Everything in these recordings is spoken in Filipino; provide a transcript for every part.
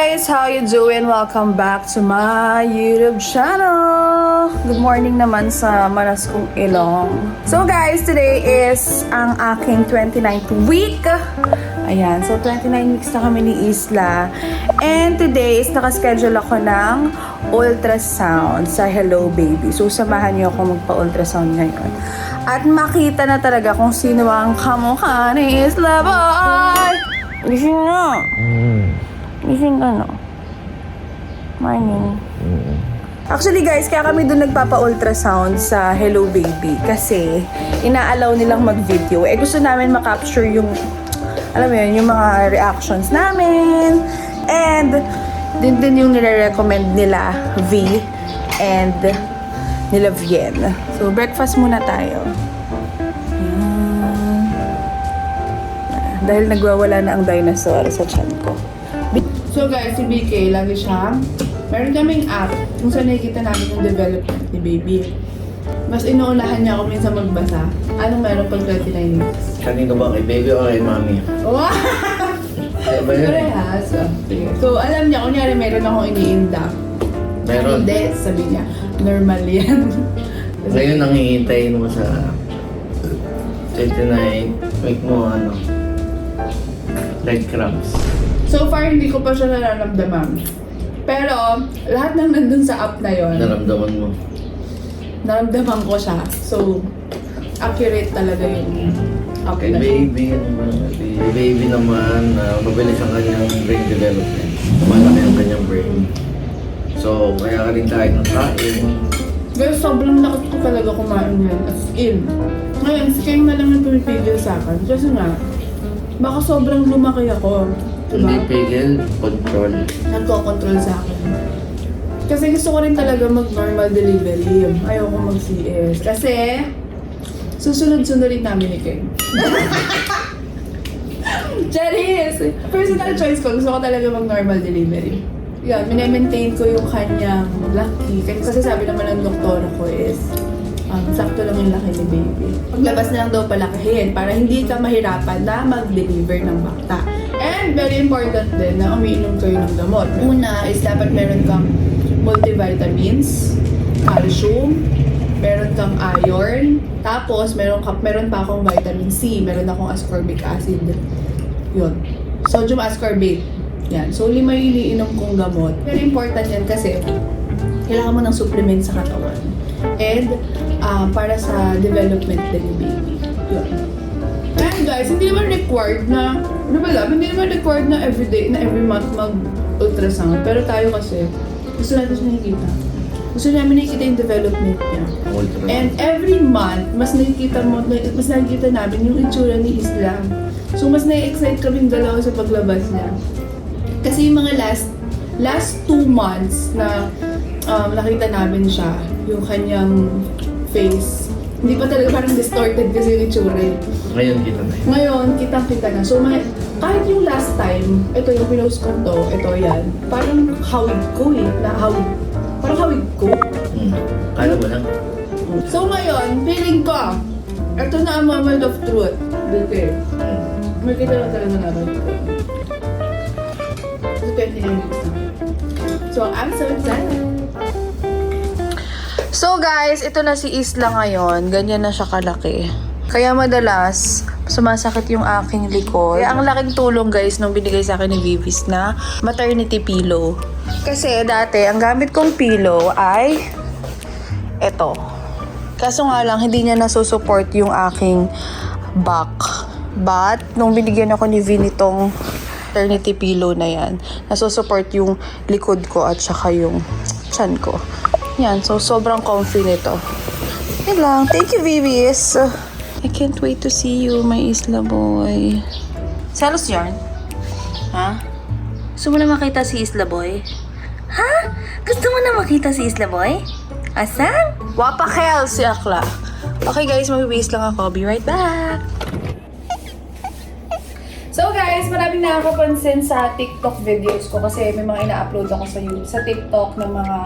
guys! How you doing? Welcome back to my YouTube channel! Good morning naman sa manas kong ilong. So guys, today is ang aking 29th week. Ayan, so 29 weeks na kami ni Isla. And today is nakaschedule ako ng ultrasound sa Hello Baby. So samahan niyo ako magpa-ultrasound ngayon. At makita na talaga kung sino ang kamukha ni Isla Boy! Gising na! Gising ka na. Morning. Actually guys, kaya kami doon nagpapa-ultrasound sa Hello Baby kasi inaalaw nilang mag-video. Eh gusto namin makapture yung, alam mo yun, yung mga reactions namin. And din yung nire-recommend nila V and nila Vien. So breakfast muna tayo. Dahil nagwawala na ang dinosaur sa tiyan ko. So guys, si BK, lagi siyang, meron kaming app kung saan nakikita namin yung development ni baby. Mas inuunahan niya ako minsan magbasa. Anong meron pag 29 weeks? Kanino ba? Kay baby o kay mami? Wow! Parehas. So alam niya, kunyari meron akong iniinda. Meron. Hindi, sabi niya, normal yan. Ngayon ang hihintayin mo sa 29 week mo, breadcrumbs. So far, hindi ko pa siya nararamdaman. Pero, lahat ng nandun sa app na yon, Naramdaman mo. naramdaman ko siya. So, accurate talaga yung app Kay na yun. baby, kay baby naman, mabilis ang kanyang brain development. Malaki ang kanyang brain. So, kaya ka rin kahit ng kain. Guys, sobrang lakas ko talaga kumain yan. As in. Ngayon, si King na lang yung pumipigil sa akin. Kasi nga, baka sobrang lumaki ako. Hindi Diba? pigil, control. Nagko-control sa akin. Kasi gusto ko rin talaga mag-normal delivery. Ayoko mag-CS. Kasi, susunod-sunod namin ni King. Charis! Personal choice ko. Gusto ko talaga mag-normal delivery. Yan, minemaintain ko yung kanyang laki. Kasi sabi naman ng doktora ko is, sakto lang yung laki ni baby. Paglabas na lang daw palakahin para hindi ka mahirapan na mag-deliver ng bata. And very important din na umiinom kayo ng gamot. Una is dapat meron kang multivitamins, calcium, meron kang iron, tapos meron pa akong vitamin C, meron akong ascorbic acid. Yun. Sodium ascorbate. Yan. So, 5 yung iniinom kong gamot. Very important yan kasi kailangan mo ng supplement sa katawan. And para sa development din ni baby. Yun. And guys, hindi naman required na, hindi naman required na everyday, na every month mag-ultrasound. Pero tayo kasi, gusto natin siya nakikita. Gusto namin nakikita yung development niya. And every month, mas nakikita namin yung itsura ni Isla. So, mas na-excite kaming dalawa sa paglabas niya. Kasi yung mga last 2 months na nakita namin siya, yung kanyang face, hindi pa talaga parang distorted kasi yung itsura. Ngayon kita na yun. Ngayon, kitang-kita na. So, kahit yung last time, ito yung pinost ko to, ito yan, parang hawig ko parang hawig ko. Kala mo lang? So, ngayon, feeling ko, ito na ang moment of truth. Dito may kita lang talaga namin ko. So, 29 weeks na. So, I'm so excited. So guys, ito na si Isla ngayon. Ganyan na siya kalaki. Kaya madalas, sumasakit yung aking likod. Kaya ang laking tulong guys nung binigay sa akin ni Vivis na maternity pillow. Kasi dati, ang gamit kong pillow ay ito. Kaso nga lang, hindi niya nasusupport yung aking back. But, nung binigyan ako ni Vin itong maternity pillow na yan, nasusupport yung likod ko at saka yung tiyan ko. Yan, so sobrang comfy nito. Yan lang. Thank you, Vivis. I can't wait to see you, my Isla boy. Selos yarn? Ha? Gusto mo na makita si Isla boy? Ha? Gusto mo na makita si Isla boy? Asan? Wapakel si Akla. Okay guys, mag-waste lang ako. Be right back. So guys, maraming nakakapansin sa TikTok videos ko kasi may mga ina-upload ako sa TikTok ng mga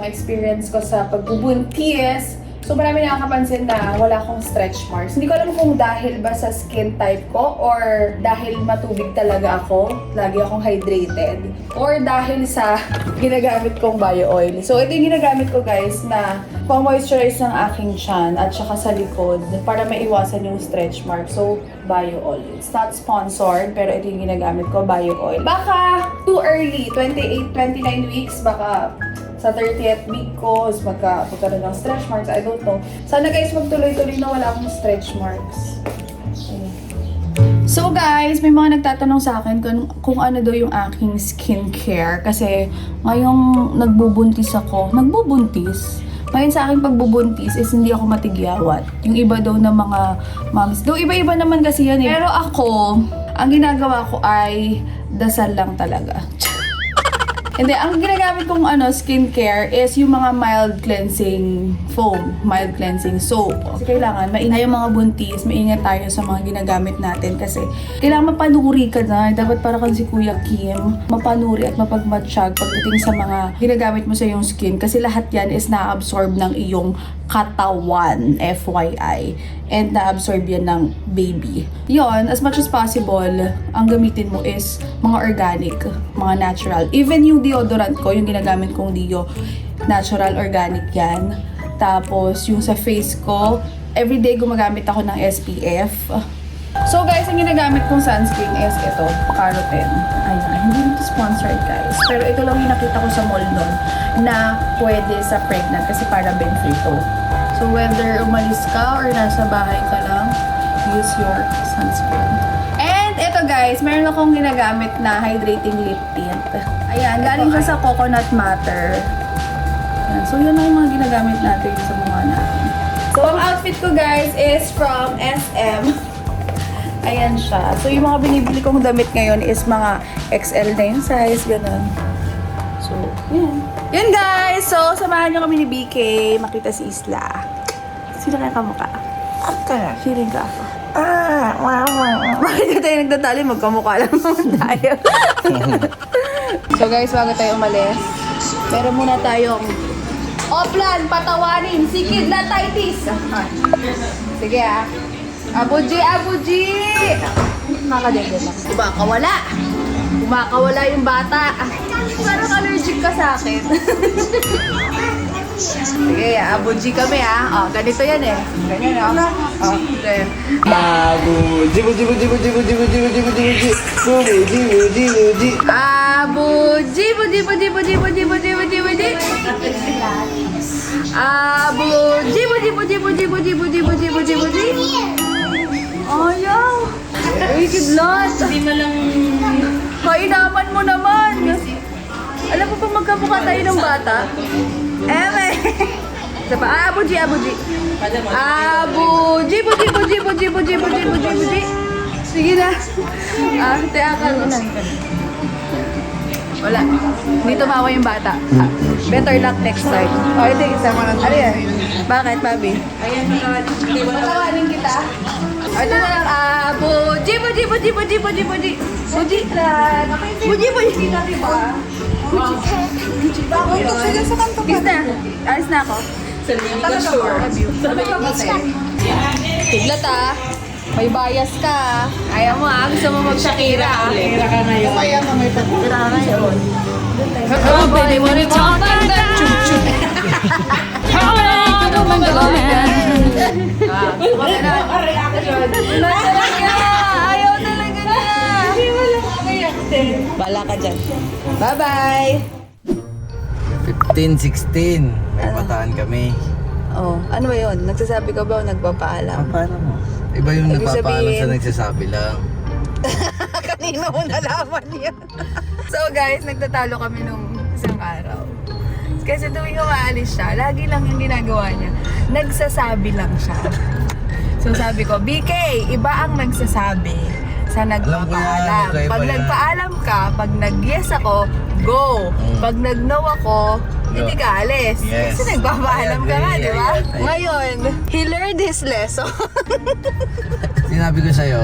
experience ko sa pagbubuntis. So marami nakakapansin na wala akong stretch marks. Hindi ko alam kung dahil ba sa skin type ko or dahil matubig talaga ako, lagi akong hydrated, or dahil sa ginagamit kong bio oil. So ito yung ginagamit ko guys na pang-moisturize ng aking chan at saka sa likod para maiwasan yung stretch mark. So bio oil. It's not sponsored pero ito yung ginagamit ko, bio oil. Baka too early, 28, 29 weeks, baka sa 30th week ko, magkaroon ng stretch marks, I don't know. Sana guys, magtuloy-tuloy na wala akong stretch marks. Ayan. So guys, may mga nagtatanong sa akin kung ano daw yung aking skincare. Kasi ngayong nagbubuntis ako, ngayon sa aking pagbubuntis is hindi ako matigyawat. Yung iba daw na mga moms, daw iba-iba naman kasi yan eh. Pero ako, ang ginagawa ko ay dasal lang talaga. Hindi, ang ginagamit kong skincare is yung mga mild cleansing foam, mild cleansing soap. Kasi kailangan, maingat yung mga buntis, maingat tayo sa mga ginagamit natin kasi kailangan mapanuri ka na. Dapat para kang si Kuya Kim, mapanuri at mapagmatsyag pagdating sa mga ginagamit mo sa iyong skin kasi lahat yan is na-absorb ng iyong katawan, FYI. And na-absorb yan ng baby. Yon, as much as possible, ang gamitin mo is mga organic, mga natural. Even yung deodorant ko, yung ginagamit kong Dio, natural, organic yan. Tapos, yung sa face ko, everyday gumagamit ako ng SPF. So guys, ang ginagamit kong sunscreen is ito, Caroten. Ayan, hindi ito sponsored guys. Pero ito lang yung nakita ko sa mall nun na pwede sa pregnant kasi paraben free to. So whether umalis ka or nasa bahay ka lang, use your sunscreen. And ito guys, meron akong ginagamit na hydrating lip tint. Ayan, galing siya sa Coconut Matter. Ayan, so yan ang mga ginagamit natin sa mukha natin. So ang outfit ko guys is from SM. Ayan siya. So yung mga binibili kong damit ngayon is mga XL na yung size, ganun. So, yan. Yan guys! So, samahan nyo kami ni BK. Makita si Isla. Sino kaya kamukha? Ako. Feeling ka ako. Bakit na tayo nagtatali? Magkamukha lang naman tayo. So guys, bago tayo umalis, meron muna tayong Oplan, patawanin, sikid na taitis. Sige ah. Abuji, abuji! Makakadagdag lang. Kumakawala yung bata. Parang allergic ka sa akin. Sige, abuji kami ah. Oh, ganito yan eh. Ganyan oh. Oh, okay. Abuji, buji, buji, buji, buji, buji, buji, buji, buji, buji, buji, buji. Abuji, buji, buji, buji, buji, buji, buji, buji. Abuji, buji, buji, buji, buji, buji, buji, buji, buji. Ayaw! Uy, kidlat! Hindi mo lang... Kainaman mo naman! Alam mo pa magkamukha tayo ng bata? Eme! Isa pa, abuji, abuji! Abuji, buji, buji, buji, buji, buji, buji, buji! Sige na! Teakal mo na. Wala. Hindi tumawa yung bata. Better luck next time. O, ito yung isang ano yan? Bakit, Bobby? Ayan, patawanin kita. Ito na lang, buji, buji, buji, buji, buji, buji. Buji lang. Buji, buji. Buji. Kiss na. Alis na ako. Sure. Tiglat ah. May bias ka. Ayaw mo ah. Gusto mo mag-Shakira ah. Shakira ka ngayon. Ayaw mo may Shakira ka ngayon. Oh, baby, when you talk like that, chum-chum. Ayaw talaga na. Bala ka dyan. Bye-bye. 15, 16. May bataan kami. Oh, ano ba yun? Nagsasabi ka ba o nagpapaalam? Paano mo? Iba yung Ibig nagpapaalam sabihin- sa nagsasabi lang. Kanino mo nalaman yan? So guys, nagtatalo kami nung isang araw. Kasi tuwing umaalis siya, lagi lang yung ginagawa niya. Nagsasabi lang siya. So sabi ko, BK, iba ang nagsasabi sa nagpapaalam. Alam ko yan, Pag iba yan. nagpaalam ka, pag nag-yes ako, go. Pag nag-no ako, hindi ka alis. Yes. Kasi nagpapaalam ka nga, I agree, di ba? I agree. Ngayon, he learned his lesson. Sinabi ko sa'yo,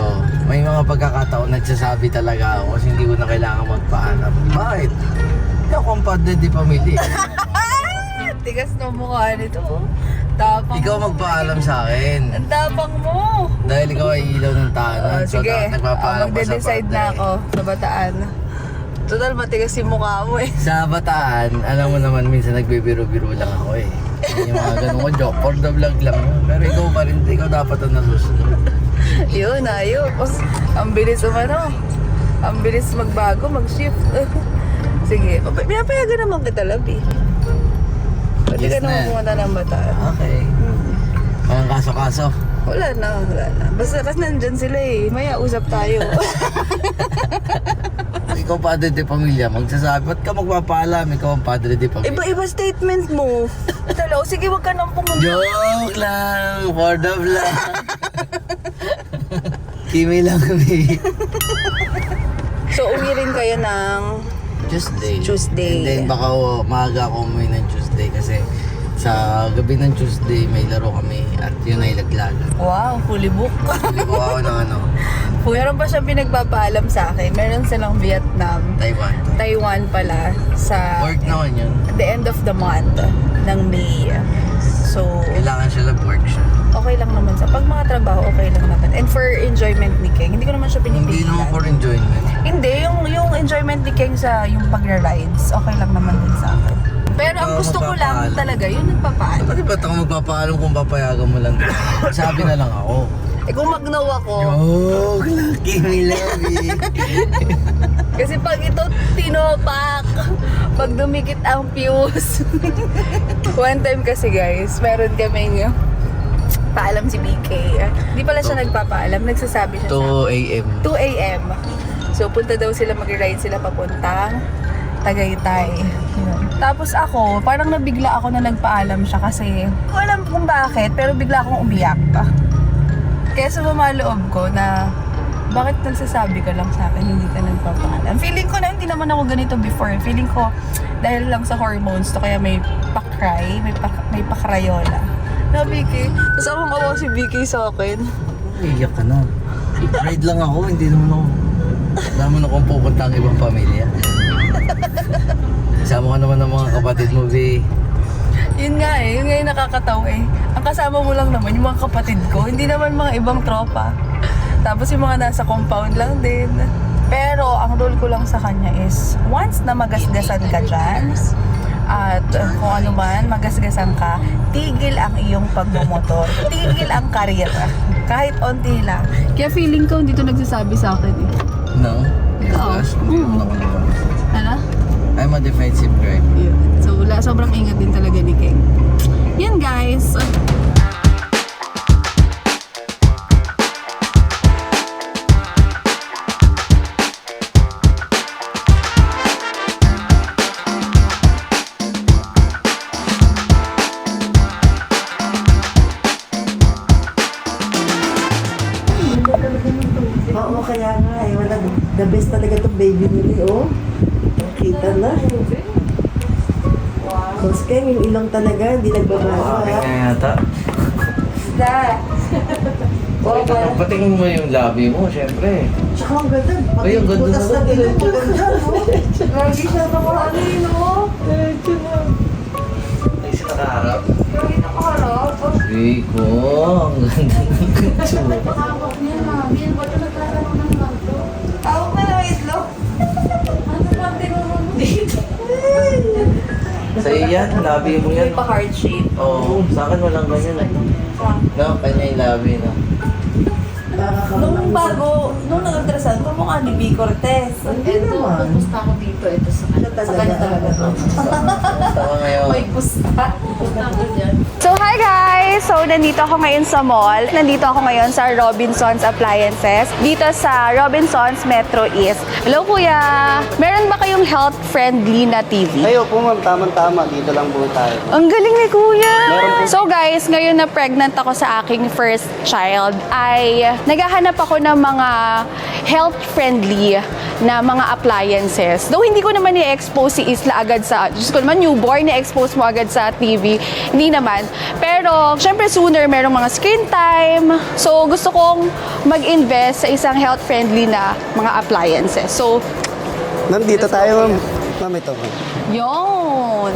may mga pagkakataon nagsasabi talaga ako kasi hindi ko na kailangan magpaalam. Bakit? Hindi ako ang padre di pamilya. Tigas ng mukha nito. Oh. Tapang Ikaw mo. magpaalam sa akin. Ang tapang mo. Dahil ikaw ay ilaw ng tahanan. Sige, nagpapaalam ka sa magde-decide na partner. ako sa Bataan. Total, matigas yung mukha mo eh. Sa Bataan, alam mo naman minsan nagbibiro-biro lang ako eh. Yung mga ganun ko, joke for the vlog lang yun. Pero ikaw pa rin, ikaw dapat ang nasusunod. Yun, ayos. Ang bilis umano. Ang bilis magbago, mag-shift. Sige, pinapayagan naman kita, Labi. Pwede Yes ka naman na. pumunta ng Bataan. Okay. Walang kaso-kaso. Wala na. Basta kasi nandyan sila eh. Maya, usap tayo. Ikaw padre de pamilya, magsasabi, ba't ka magpapaalam? Ikaw ang padre de pamilya. Iba-iba statement mo. Talo, sige, wag ka nang pumunta. Joke lang! For the vlog! Kimi lang kami. So, uwi rin kayo ng And Tuesday. then baka maaga ako umuwi ng Tuesday kasi sa gabi ng Tuesday may laro kami at yun ay laglaga. Wow, fully book. Hindi ko ako ng ano, Meron pa siyang pinagpapaalam sa akin. Meron silang Vietnam, Taiwan. Taiwan pala sa Work naman yun. at the end of the month ng May. So, Kailangan siya mag-work siya. okay lang naman sa pag mga trabaho, okay lang naman. And for enjoyment ni King, hindi ko naman siya Hindi pinipigilan. naman for enjoyment. Hindi, yung enjoyment ni King sa yung pagra-rides, okay lang naman din sa akin. Pero ang gusto ko lang Magpapaalam. talaga, yun nagpapaalam. Bakit ba't ako magpapaalam kung papayagan mo lang? Sabi na lang ako. Eh kung mag-no ako, Joke lang, Kimi Labi. kasi pag ito tinopak, pag dumikit ang fuse. One time kasi guys, meron kaming paalam si BK. Hindi pala siya nagpapaalam, nagsasabi siya 2 a.m. 2 a.m. So punta daw sila, mag-ride sila papuntang Tagaytay. Yun. Tapos ako, parang nabigla ako na nagpaalam siya kasi hindi ko alam kung bakit, pero bigla akong umiyak. Kaya sa loob ko na bakit nagsasabi ka lang sa akin, hindi ka nagpapaalam. Feeling ko na hindi naman ako ganito before. Feeling ko dahil lang sa hormones to kaya may pakray, may pakrayola. Na Vicky, tapos ako mawa si Vicky sa akin. Iyak ka na. Ride lang ako, hindi naman ako. Wala mo na kung pupunta ang ibang pamilya. Kasama ka naman ng mga kapatid mo, B. Yun nga yung nakakatawa eh. Ang kasama mo lang naman yung mga kapatid ko, hindi naman mga ibang tropa. Tapos yung mga nasa compound lang din. Pero ang rule ko lang sa kanya is, once na magasgasan ka dyan, at kung ano man, magasgasan ka, tigil ang iyong pagmumotor. Tigil ang karera. Kahit onti lang. Kaya feeling ko hindi to nagsasabi sa akin eh. No? Oo. Yes, hindi naman ako naman. Ano? I'm a defensive guy. Yun. So, sobrang ingat din talaga ni King. Yan guys. Oo, kaya nga eh. Wala, the best talaga itong baby nila, oh. Kita na. Tapos kayo, yung ilong talaga, hindi nagbabago, Okay ha? na yata. Da. Patingin mo yung labi mo, syempre. Tsaka ang ganda. Ay, ang ganda Butas na ng lang. ilong mo, ganda, no? Lagi siya nakaano yun, oh. Ay, si nakaharap. Lagi nakaharap. Rico, ang ganda ng kutsura. Tawag niya, mami. Ano ba ito nagtatanong ng ganito? Tawag na lang itlog. Ano lang tinanong mo dito? Sa'yo yan, labi mo yan. May pa-heart shape. Oo, sa akin walang ganyan. No, kanya yung labi na. Nung bago, nung nag-ultrasound, kumukha ni B. Cortez. Hindi naman. Pupunta ako dito. Ito sa Siya kanya. Sa kanya talaga to. Basta ka ngayon. May pusta. Pupunta ako dyan. So hi guys! So nandito ako ngayon sa mall. Nandito ako ngayon sa Robinsons Appliances. Dito sa Robinsons Metro East. Hello kuya! Meron ba kayong health-friendly na TV? Ayo po ma'am, tamang-tama. Dito lang po tayo. Ang galing ni kuya! So guys, ngayon na pregnant ako sa aking first child ay naghahanap ako ng mga health-friendly na mga appliances. Though hindi ko naman i-expose si Isla agad sa, Diyos ko naman, newborn, i-expose mo agad sa TV. Hindi naman. Pero, syempre sooner, merong mga screen time. So, gusto kong mag-invest sa isang health-friendly na mga appliances. So, Ma'am, dito tayo ma'am. Ma'am, ito ma'am. yun. known?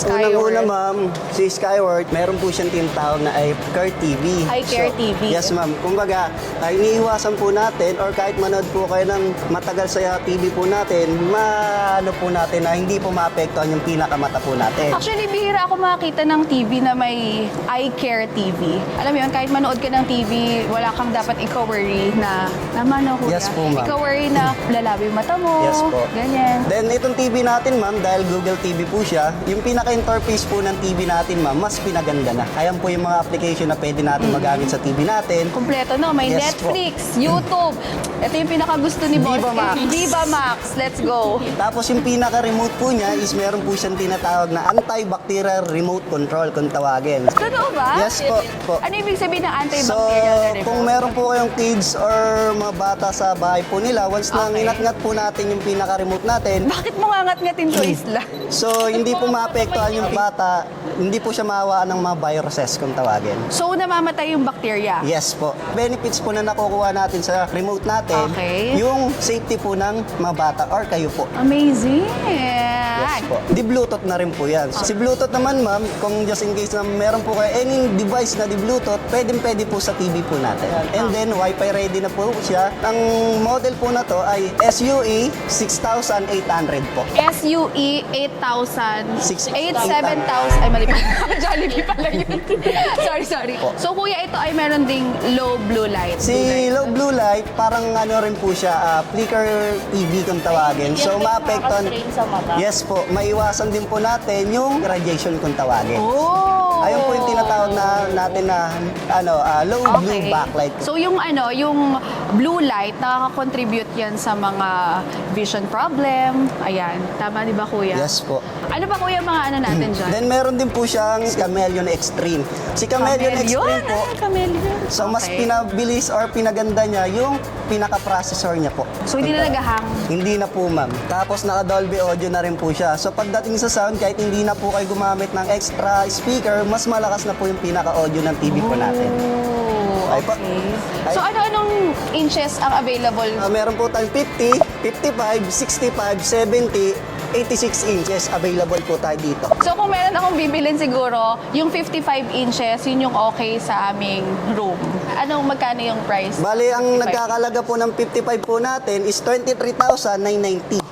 Unang-una ma'am, si Skyward, meron po siyang tinatawag na iCare TV. iCare TV. Yes ma'am. Kumbaga, iniiwasan po natin or kahit manood po kayo ng matagal sa TV po natin, maano po natin na hindi po maapektuhan yung pinakamata po natin. Actually, bihira ako makakita ng TV na may iCare TV. Alam mo yun, kahit manood ka ng TV, wala kang dapat ikaw-worry na, tama no, kuya? Yes po, ma'am. Ikaw-worry na lalabi yung mata mo. Yes po. Ganyan. Then itong TV natin ma'am, dahil Google TV po siya, yung pinaka-interface po ng TV natin ma'am, mas pinaganda na. Ayan po yung mga application na pwede natin magamit sa TV natin. Kompleto, no? May Yes po. Netflix, YouTube. Ito yung pinakagusto ni Boss. Viva Max. Viva Max. Let's go. Tapos yung pinaka-remote po niya is meron po siyang tinatawag na antibacterial remote control kung tawagin. Totoo ba? Yes po. Ano ibig sabihin ng So, antibacterial na remote? kung meron po kayong kids or mga bata sa bahay po nila, once na Okay. inat-ngat po natin yung pinaka-remote natin, Bakit mo ngat-ngatin to, Isla? so hindi po maapektuhan yung bata, hindi po siya mawaan ng mga viruses kung tawagin. So, namamatay yung bacteria? Yes po. Benefits po na nakukuha natin sa remote natin, Okay. yung safety po ng mga bata or kayo po. Amazing. Yes po. Di Bluetooth na rin po yan. Si Bluetooth naman ma'am, kung just in case na meron po kayo any device na di Bluetooth, pwede po sa TV po natin. And then, Wi-Fi ready na po siya. Ang model po na to ay SUE 6800 po. SUE 8,000. 8,000. Ay, mali pa. Jollibee pala yun. sorry. So, kuya, ito ay meron ding low blue light. Si low blue light, parang ano rin po siya, flicker EV kung tawagin. So, maapektuhan. sa mata. Yes po, maiwasan din po natin yung radiation kung tawagin. Oh! Ayun po yung tinatawag natin na low blue backlight. So yung yung blue light nakaka-contribute yan sa mga vision problem. Ayan, tama 'di ba kuya? Yes po. Ano ba kuya mga ano natin diyan? Then meron din po siyang Chameleon Extreme. Si Chameleon Extreme po, Chameleon. so mas Okay. pinabilis or pinaganda niya yung pinaka-processor niya po. So hindi na nagahang. Hindi na po ma'am. Tapos naka-Dolby Audio na rin po siya. So pagdating sa sound, kahit hindi na po kayo gumamit ng extra speaker, mas malakas na po yung pinaka-audio ng TV po natin. Oh, Ay pa. okay. Ay. So ano-anong inches ang available? Meron po tayong 50, 55, 65, 70, 86 inches available po tayo dito. So kung meron akong bibilin siguro, yung 55 inches, yun yung okay sa aming room. Magkano yung price? Bali, ang 55? nagkakalaga po ng 55 po natin is 23,990.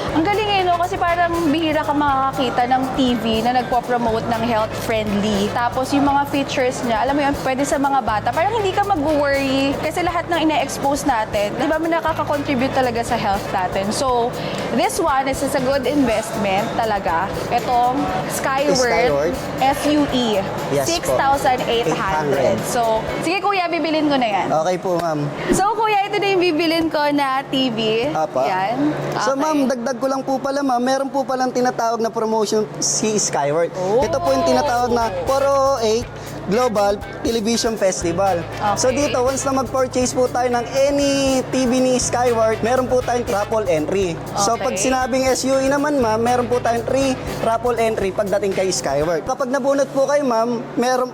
Ang galing no? Kasi parang bihira ka makakakita ng TV na nagpo-promote ng health-friendly. Tapos yung mga features niya, alam mo yun, pwede sa mga bata. Parang hindi ka mag-worry kasi lahat ng ina-expose natin, di ba, nakaka-contribute talaga sa health natin. So, this one is a good investment talaga. Itong Skyward SUE, Yes po. 6,800. So, sige kuya, bibilin ko na yan. Okay po, ma'am. So, kuya, ito na yung bibilin ko na TV. Apa. Yan. So, Okay. ma'am, dagdag ko lang po pala, ma'am, meron po palang tinatawag na promotion si Skyward. Oh. Ito po yung tinatawag na 408 Global Television Festival. So Okay. dito, once na mag-purchase po tayo ng any TV ni Skyward, meron po tayong raffle entry. So Okay. pag sinabing SUE naman, ma'am, meron po tayong 3 raffle entry pagdating kay Skyward. Kapag nabunot po kayo, ma'am,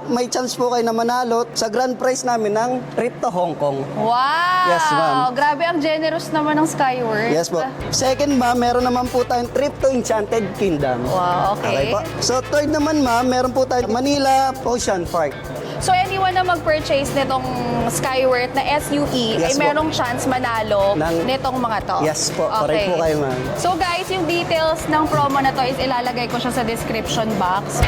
may chance po kayo na manalo sa grand prize namin ng trip to Hong Kong. Wow! Yes, ma'am. Grabe, ang generous naman ng Skyward. Yes po. Second, ma'am, meron naman po tayong trip to Enchanted Kingdom. Wow, okay. po. So third naman, ma'am, meron po tayong Manila Ocean Park. So anyone na mag-purchase nitong Skyward na SUE ay Yes po. merong chance manalo Ng- nitong mga to. Yes po, correct po kayo, ma'am. So guys, yung details ng promo na to is ilalagay ko siya sa description box.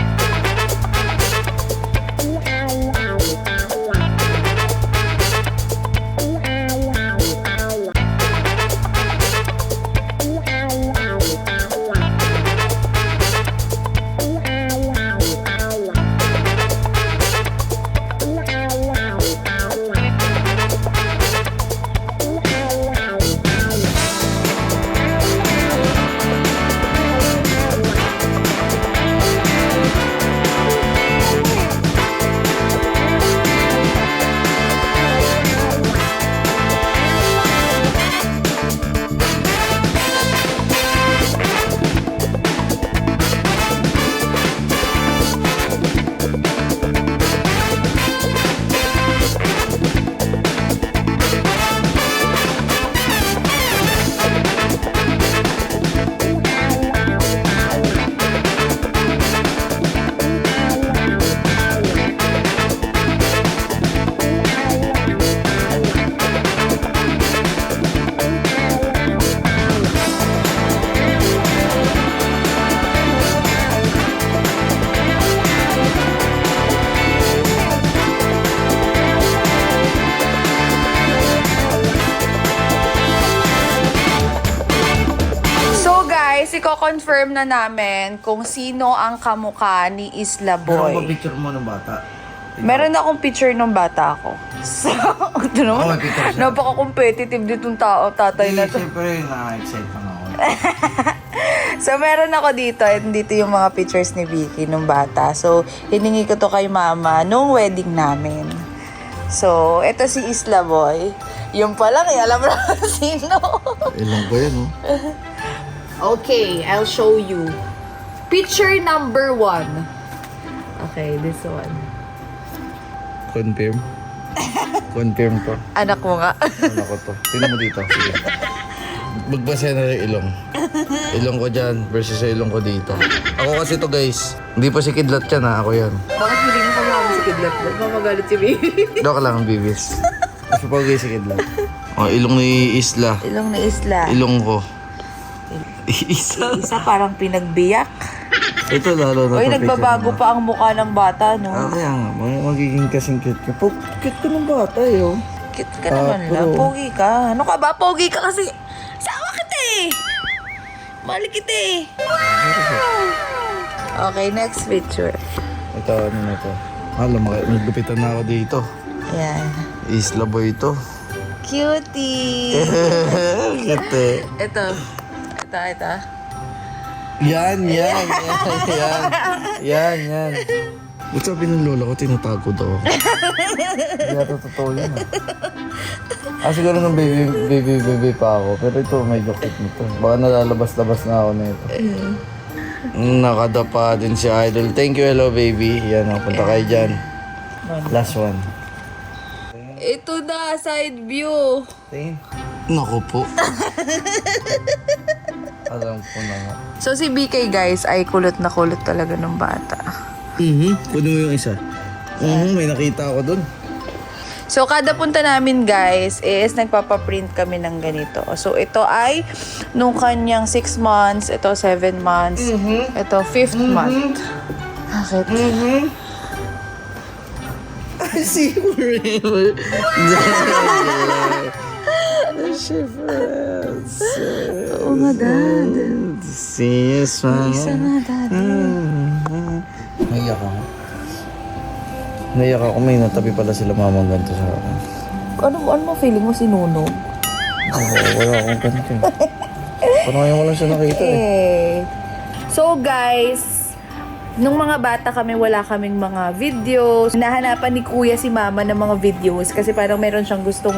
i-confirm na namin kung sino ang kamukha ni Isla Meron ba Boy. picture mo ng bata? Meron akong picture ng bata ako. So, ito naman, may picture siya. napaka-competitive ditong tatay na to. Siyempre, na-excite pa nga ako. So, meron ako dito. And dito yung mga pictures ni Vicky nung bata. So, hiningi ko to kay mama nung wedding namin. So, ito si Isla Boy. Yung pa lang, alam mo na sino. Ilang ko yan, oh. Okay, I'll show you. Picture number 1. Okay, this one. Confirm. Confirm to. Anak mo nga. Ano ko to? Tingnan mo dito. Sige. Magbasa na yung ilong. Ilong ko dyan versus sa ilong ko dito. Ako kasi to guys. Hindi pa si Kidlat yan ha. Ako yan. Bakit hindi mo pag si Kidlat? Mamagalit si Baby. Doka lang ang bibis. Mas pagay si Kidlat. Oh, ilong ni Isla. Ilong na Isla. Ilong ko. Isa. Isa parang pinagbiyak. Ito lalo na. Uy, sa nagbabago picture pa ang mukha ng bata, no? Ah, kaya nga. Magiging kasing cute ka. Cute ka ng bata yo. Cute ka naman lang. bro. Pogi ka. Ano ka ba? Pogi ka kasi. Sawa kita eh. Mali kita eh. Okay, next picture. Ito, ano na to? Naggupitan na ako dito. Ayan. Isla Boy ito. Cutie. Kite. Ito. Yan. Ba't sabi ng lola ko, tinatago daw ako. Hindi yata totoo yun siguro nung baby pa ako. Pero ito, medyo cute nito. Baka nalalabas-labas na ako nito. Nakadapa din si Idol. Thank you, hello baby. Yan, punta kayo dyan. Last one. Ito na, side view. Naku po. Alam ko na nga. So si BK guys ay kulot na kulot talaga ng bata. Kunin mo yung isa. May nakita ako dun. So kada punta namin guys is nagpapaprint kami ng ganito. So ito ay nung kanyang 6 months, ito 7 months, ito 5th month. Bakit? I see you forever. Oo nga, dad. See you smile. Isa nga, daddy. Naiyak ako. Naiyak ako. May natabi pala sila mamang ganito sa akin. Ano mo feeling mo si Nuno? Wala akong ganito. Parang ngayon wala siya nakita eh. So guys, nung mga bata kami, wala kaming mga videos. Nahanapan ni Kuya si Mama ng mga videos kasi parang meron siyang gustong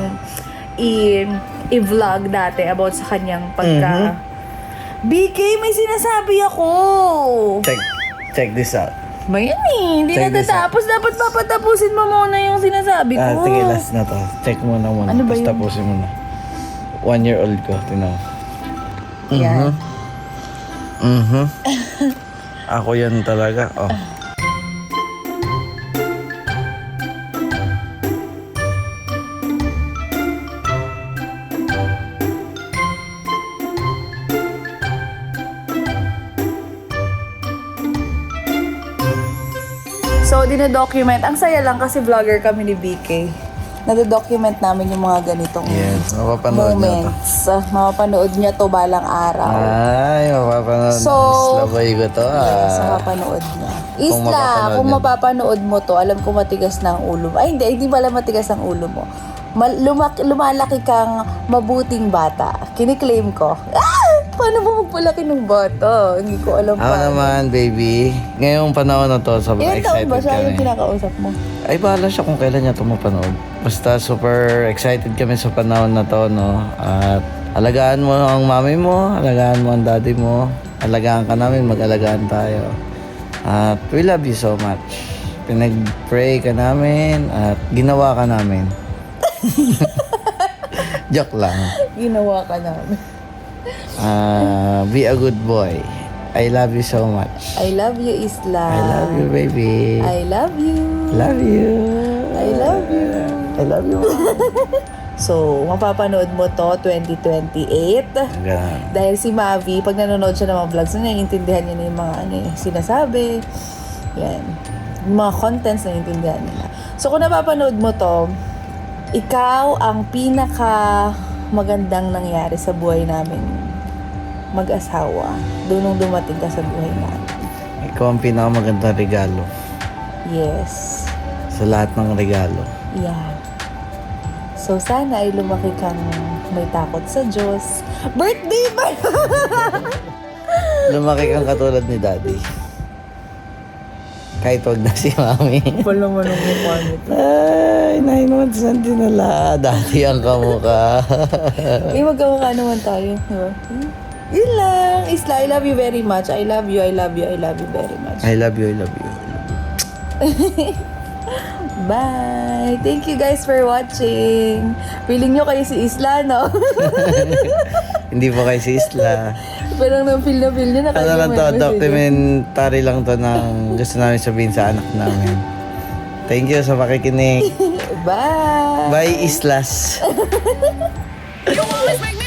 i-vlog dati about sa kanyang pagka... BK, may sinasabi ako! Check this out. Mayami, hindi Check this natatapos. Dapat papatapusin mo muna yung sinasabi ko. Sige, last na to. Check mo na muna. Ano ba Tapos yun? tapusin mo na. 1-year-old ko. Tingnan mo. Yan. Ako yan talaga. Oh. So, dinadocument. Ang saya lang kasi vlogger kami ni BK. Nado-document namin yung mga ganitong Yes, mapapanood niyo to. moments. Mapapanood niya to balang araw. Ay, mapapanood. So, Slabay ko to. Yes, mapapanood niya. Isla, kung niya. mapapanood mo to, alam ko matigas na ang ulo mo. Ay, hindi pala matigas ang ulo mo. Lumalaki kang mabuting bata. Kiniklaim ko. Paano ba magpalaki ng bata? Hindi ko alam Ako naman, baby. Ngayong panahon na to, sobrang Ilan taon excited ba siya yung kami. kinakausap mo? Ay, bahala siya kung kailan niya ito mapanood. Basta super excited kami sa panahon na to, no? At alagaan mo ang mami mo, alagaan mo ang daddy mo, alagaan ka namin, mag-alagaan tayo. At we love you so much. Pinag-pray ka namin at ginawa ka namin. Joke lang. Ginawa ka namin. Be a good boy. I love you so much. I love you, Isla. I love you, baby. I love you. Love you. I love you. I love you. So, mapapanood mo to 2028. Ganun. Dahil si Mavi, pag nanonood siya ng mga vlogs na naiintindihan niya na yung mga sinasabi. Yan. Yung mga contents na naiintindihan nila. So, kung napapanood mo to, ikaw ang pinaka magandang nangyari sa buhay namin mag-asawa. Doon nung dumating ka sa buhay natin. Ikaw ang pinakamagandang regalo Yes. sa lahat ng regalo. Yeah. So, sana ay lumaki kang may takot sa Diyos. Birthday ba? Lumaki kang katulad ni Daddy. Kahit wag na si Mami. Wala mo nung mukha nito. Ay, 9 months na dinala. Daddy ang kamukha. Eh, magkamukha naman tayo. Diba? Yun lang. Isla, I love you very much. I love you, I love you, I love you very much. I love you, I love you. Bye! Thank you guys for watching. Feeling nyo kayo si Isla, no? Hindi po kay si Isla. Parang na-feel nyo na kayo. Ano lang to, may message. documentary lang to ng gusto namin sabihin sa anak namin. Thank you sa pakikinig. Bye! Bye, Islas. You always make